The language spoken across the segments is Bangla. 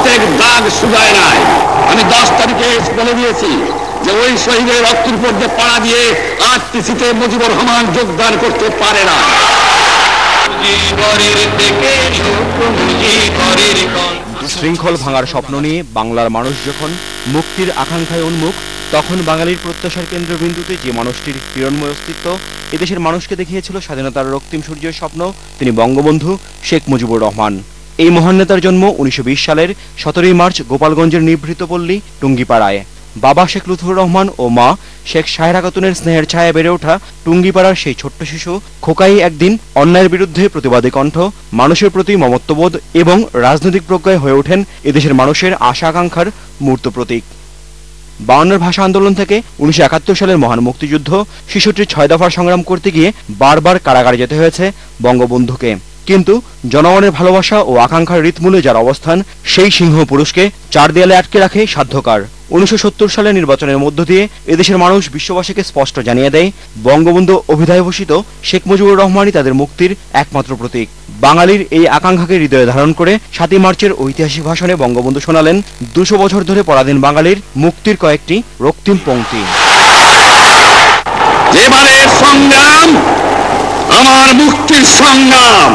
রক্তের দাগ শুকায় নাই। আমি 10 তারিখে বলে দিয়েছি যে ওই শহীদের রক্তের উপর দিয়ে পাড়া দিয়ে আরটিসিতে মুজিবুর রহমান যোগদান করতে পারে না। শৃঙ্খল ভাঙার স্বপ্ন নিয়ে বাংলার মানুষ যখন মুক্তির আকাঙ্ক্ষায় উন্মুখ, তখন বাঙালির প্রত্যাশার কেন্দ্রবিন্দুতে যে মানুষটির হিরণ্ময় অস্তিত্ব এদেশের মানুষকে দেখিয়েছিল স্বাধীনতার রক্তিম সূর্যের স্বপ্ন, তিনি বঙ্গবন্ধু শেখ মুজিবুর রহমান। এই মহান নেতার জন্ম 1920 সালের 17 মার্চ গোপালগঞ্জের নিভৃত পল্লী টুঙ্গিপাড়ায়। বাবা শেখ লুৎফুর রহমান ও মা শেখ সাহেরা খাতুনের স্নেহের ছায়া বেড়ে ওঠা টুঙ্গিপাড়ার সেই ছোট্ট শিশু খোকাই একদিন অন্যায়ের বিরুদ্ধে প্রতিবাদী কণ্ঠ, মানুষের প্রতি মমত্ববোধ এবং রাজনৈতিক প্রজ্ঞায় হয়ে ওঠেন এদেশের মানুষের আশা আকাঙ্ক্ষার মূর্ত প্রতীক। 52 ভাষা আন্দোলন থেকে 1971 সালের মহান মুক্তিযুদ্ধ, শিশুটির 6 দফার সংগ্রাম করতে গিয়ে বারবার কারাগারে যেতে হয়েছে বঙ্গবন্ধুকে। কিন্তু জনগণের ভালোবাসা ও আকাঙ্ক্ষার হৃৎমূলে যার অবস্থান, সেই সিংহ পুরুষকে 4 দেয়ালে আটকে রাখে সাধ্যকার। 1970 সালের নির্বাচনের মধ্য দিয়ে এদেশের মানুষ বিশ্ববাসীকে স্পষ্ট জানিয়ে দেয়, বঙ্গবন্ধু অভিধায় ভূষিত শেখ মুজিবুর রহমানই তাদের মুক্তির একমাত্র প্রতীক। বাঙালির এই আকাঙ্ক্ষাকে হৃদয়ে ধারণ করে 7 মার্চের ঐতিহাসিক ভাষণে বঙ্গবন্ধু শোনালেন 200 বছর ধরে পরাধীন বাঙালির মুক্তির কয়েকটি রক্তিম পংক্তি। এবারের সংগ্রাম আমার মুক্তির সংগ্রাম,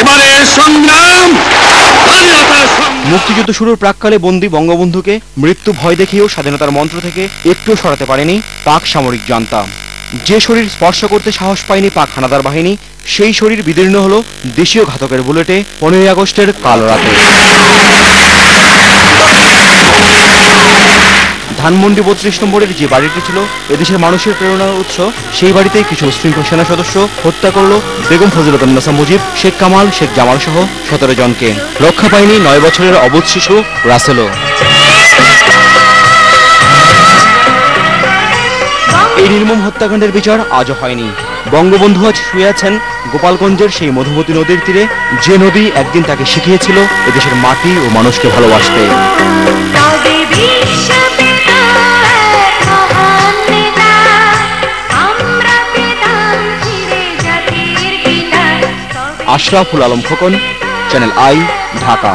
এবারের সংগ্রাম স্বাধীনতার সংগ্রাম। মুক্তিযুদ্ধ শুরুর প্রাককালে বন্দী বঙ্গবন্ধুকে মৃত্যু ভয় দেখিয়েও স্বাধীনতার মন্ত্র থেকে একটু সরাতে পারেনি পাক সামরিক জান্তা। যে শরীর স্পর্শ করতে সাহস পায়নি পাক হানাদার বাহিনী, সেই শরীর বিদীর্ণ হলো দেশীয় ঘাতকের বুলেটে 15 আগস্টের কাল রাতে। ধানমন্ডি 32 নম্বরের যে বাড়িটি ছিল এদেশের মানুষের প্রেরণার উৎস, সেই বাড়িতেই কিছু উশৃঙ্খল সেনা সদস্য হত্যা করল বেগম ফজিলাতুন্নেছা মুজিব, শেখ কামাল, শেখ জামাল সহ 17 জনকে। রক্ষা পায়নি 9 বছরের অবুঝ শিশু রাসেলও। এই নির্মম হত্যাকাণ্ডের বিচার আজও হয়নি। বঙ্গবন্ধু আজ শুয়ে আছেন গোপালগঞ্জের সেই মধুমতি নদীর তীরে, যে নদী একদিন তাকে শিখিয়েছিল এদেশের মাটি ও মানুষকে ভালোবাসতে। Ashraful Alam Khokon, channel I, Dhaka.